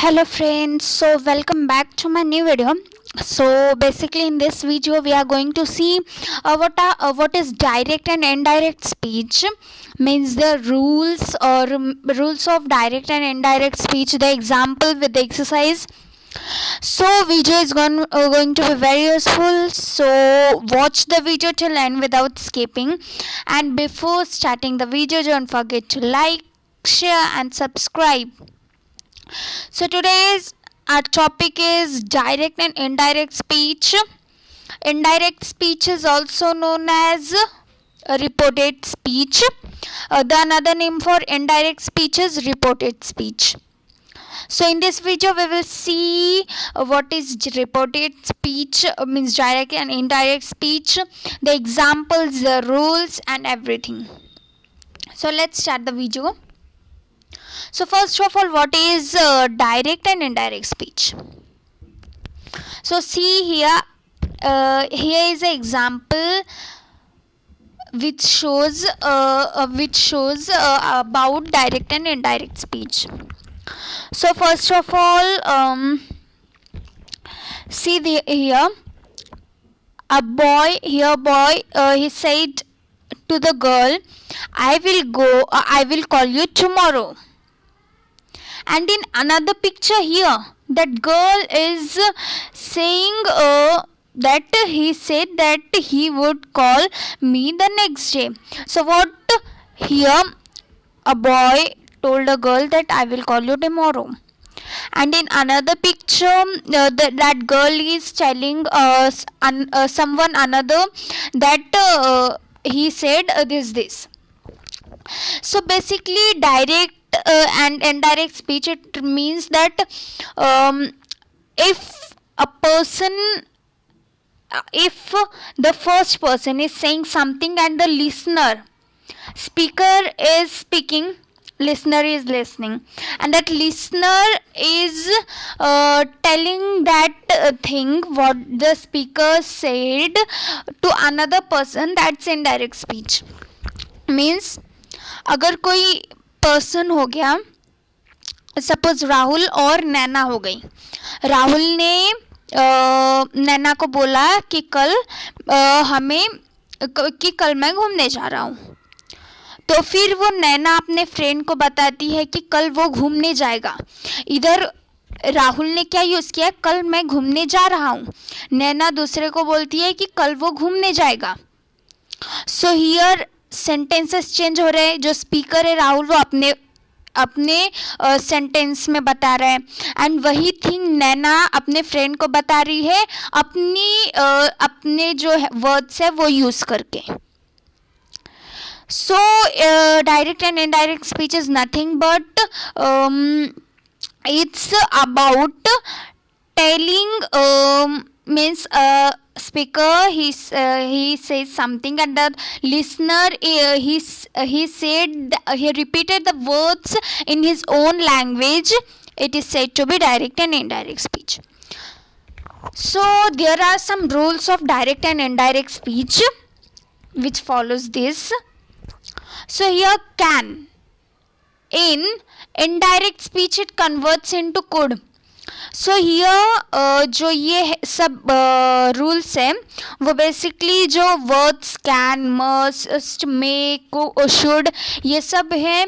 Hello friends, so welcome back to my new video. So basically in this video we are going to see what is direct and indirect speech, means the rules of direct and indirect speech, the example with the exercise. So video is going to be very useful, so watch the video till end without skipping, and before starting the video don't forget to like, share and subscribe. So today's our topic is direct and indirect speech. Indirect speech is also known as reported speech. The another name for indirect speech is reported speech. So in this video we will see what is reported speech, means direct and indirect speech, the examples, the rules and everything. So let's start the video. So first of all, what is direct and indirect speech? So see here, here is an example which shows about direct and indirect speech. So first of all, see here a boy he said to the girl, I will call you tomorrow. And in another picture here, that girl is saying that he said that he would call me the next day. So what here, a boy told a girl that I will call you tomorrow. And in another picture, that girl is telling someone another that he said this. So basically direct and indirect speech, it means that if the first person is saying something and the speaker is speaking, listener is listening, and that listener is telling that thing what the speaker said to another person, that's indirect speech. Means अगर कोई person हो गया, suppose Rahul और नैना हो गई, राहुल ने नैना को बोला कि कल मैं घूमने जा रहा हूँ, तो फिर वो नैना अपने फ्रेंड को बताती है कि कल वो घूमने जाएगा. इधर राहुल ने क्या यूज़ किया, कल मैं घूमने जा रहा हूँ, नैना दूसरे को बोलती है कि कल वो घूमने जाएगा. सो हियर सेंटेंसेस चेंज हो रहे हैं. जो स्पीकर है राहुल वो अपने सेंटेंस में बता रहा है, एंड वही थिंग नैना अपने फ्रेंड को बता रही है अपने जो वर्ड्स है वो यूज़ करके. So direct and indirect speech is nothing but it's about telling, means speaker he says something and the listener he repeated the words in his own language. It is said to be direct and indirect speech. So there are some rules of direct and indirect speech which follows this. So here can, in indirect speech it converts into could. So here जो ये सब rules हैं वो basically जो words can, must, may, should, ये सब हैं,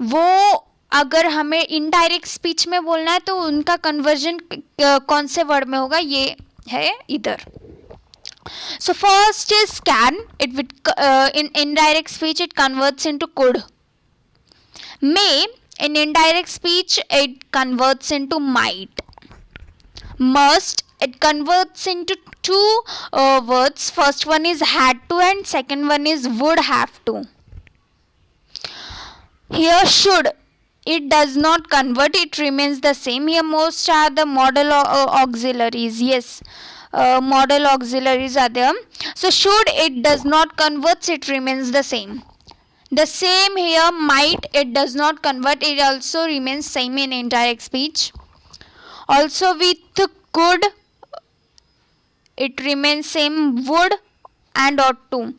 वो अगर हमें इनडायरेक्ट स्पीच में बोलना है तो उनका कन्वर्जन कौन से वर्ड में होगा, ये है इधर. So first is can, it with in indirect speech it converts into could. May, in indirect speech it converts into might. Must, it converts into two words. First one is had to and second one is would have to. Here should, it does not convert, it remains the same. Here most are the modal auxiliaries. Yes, modal auxiliaries are there. So should, it does not convert, it remains the same. The same here, might, it does not convert, it also remains same in indirect speech. Also with could, it remains same, would and ought to.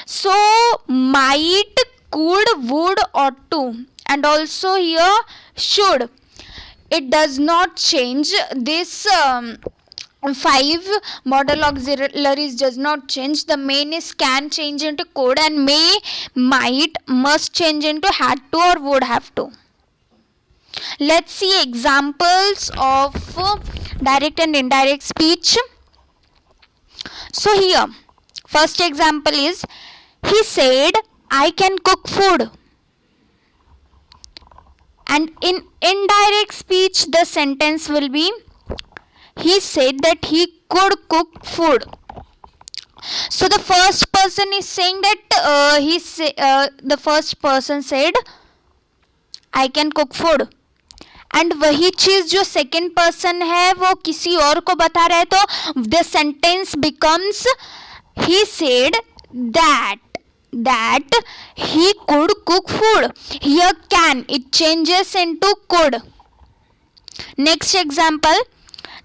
So might, could, would, ought to, and also here should, it does not change this. Five modal auxiliaries does not change. The main is can change into could, and may, might, must change into had to or would have to. Let's see examples of direct and indirect speech. So here, first example is, he said, I can cook food. And in indirect speech, the sentence will be, he said that he could cook food. So the first person is saying that the first person said, I can cook food. And वही चीज जो second person है वो किसी और को बता रहा है, तो the sentence becomes he said that he could cook food. Here can, it changes into could. Next example,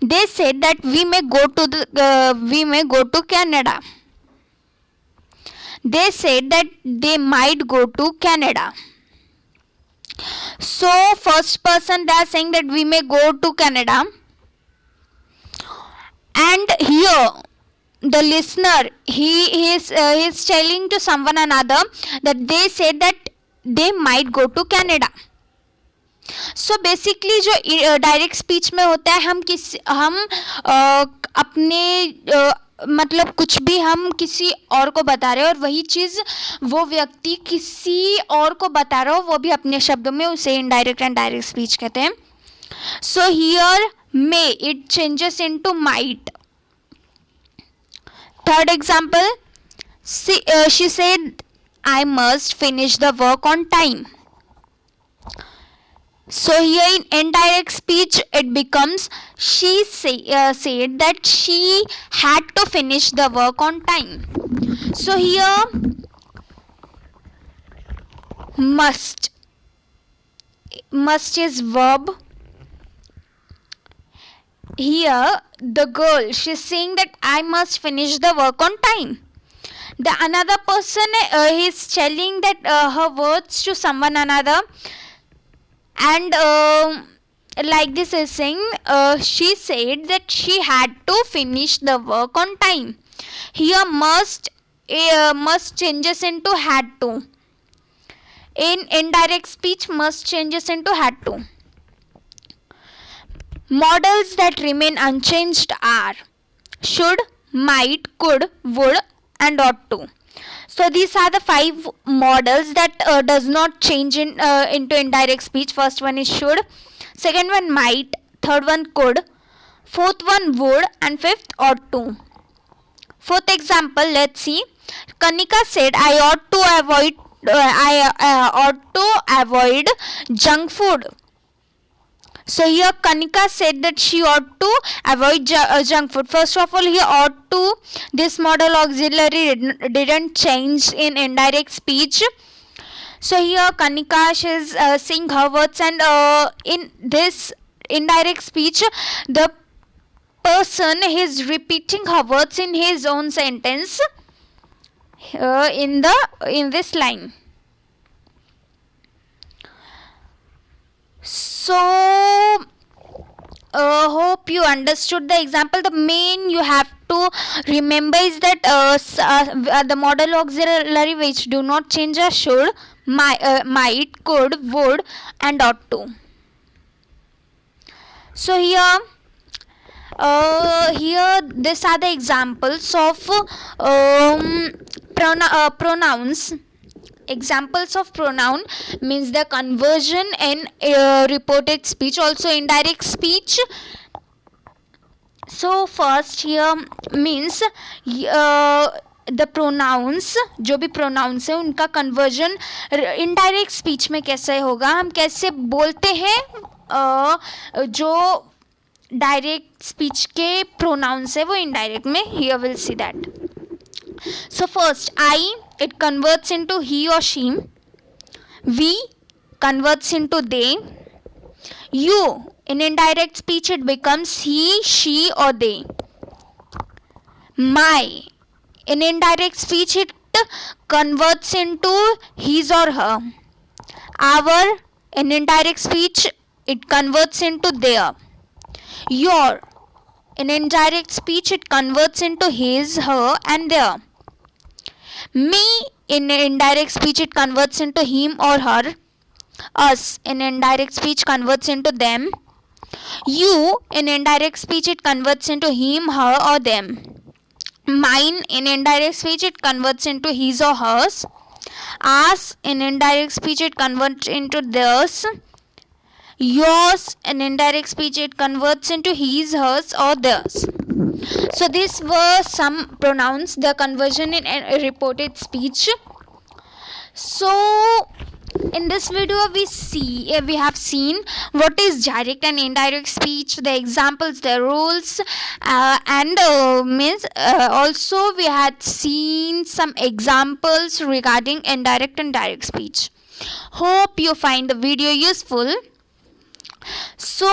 they said that we may go to Canada. They said that they might go to Canada. So first person, they are saying that we may go to Canada, and here the listener he is telling to someone another that they said that they might go to Canada. So basically जो direct speech में होता है, हम अपने मतलब कुछ भी हम किसी और को बता रहे हो और वही चीज़ वो व्यक्ति किसी और को बता रहा हो, वो भी अपने शब्दों में, उसे इनडायरेक्ट एंड डायरेक्ट स्पीच कहते हैं. So here may, it changes into might. Third example, she said I must finish the work on time. So here in indirect speech it becomes she said that she had to finish the work on time. So here must is verb. Here the girl, she's saying that I must finish the work on time. The another person is telling that her words to someone another, and like this is saying she said that she had to finish the work on time. Here must changes into had to. In indirect speech, must changes into had to. Modals that remain unchanged are should, might, could, would, and ought to. So these are the 5 modals that does not change into indirect speech. First one is should, second one might, third one could, fourth one would, and fifth ought to. Fourth example, let's see. Kanika said, I ought to avoid junk food. So here Kanika said that she ought to avoid junk food. First of all, here ought to, this modal auxiliary didn't change in indirect speech. So here Kanika is saying her words, and in this indirect speech the person is repeating her words in his own sentence in this line. So hope you understood the example. The main you have to remember is that the modal auxiliary which do not change are should, might, could, would, and ought to. So here these are the examples of pronouns. Examples of pronoun means the conversion in reported speech, also indirect speech. So first here means the pronouns, जो भी pronouns है उनका conversion indirect speech में कैसे होगा, हम कैसे बोलते हैं जो direct speech के pronouns है वो indirect में. Here we'll see that. So first, I, it converts into he or she. We converts into they. You, in indirect speech it becomes he, she, or they. My, in indirect speech it converts into his or her. Our, in indirect speech it converts into their. Your, in indirect speech, it converts into his, her, and their. Me, in indirect speech, it converts into him or her. Us, in indirect speech, converts into them. You, in indirect speech, it converts into him, her, or them. Mine, in indirect speech, it converts into his or hers. Ours, in indirect speech, it converts into theirs. Yours, in indirect speech, it converts into his, hers, or theirs. So these were some pronouns, the conversion in reported speech. So in this video we have seen what is direct and indirect speech, the examples, the rules, and also we had seen some examples regarding indirect and direct speech. Hope you find the video useful. So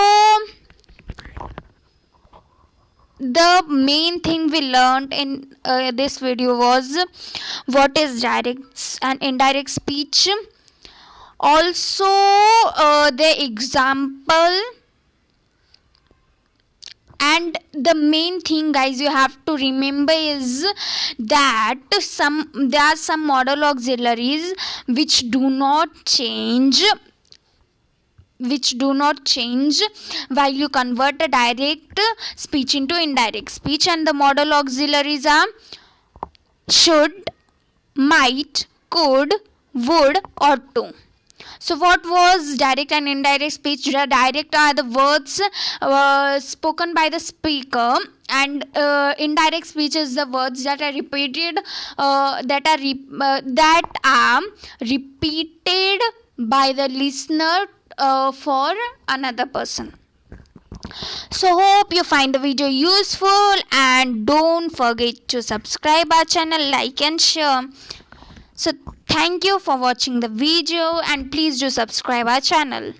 the main thing we learned in this video was what is direct and indirect speech. Also the example, and the main thing guys you have to remember is that there are some modal auxiliaries which do not change while you convert a direct speech into indirect speech, and the modal auxiliaries are should, might, could, would, or to. So what was direct and indirect speech? The direct are the words spoken by the speaker, and indirect speech is the words that are repeated repeated by the listener for another person. So hope you find the video useful, and don't forget to subscribe our channel, like and share. So thank you for watching the video, and please do subscribe our channel.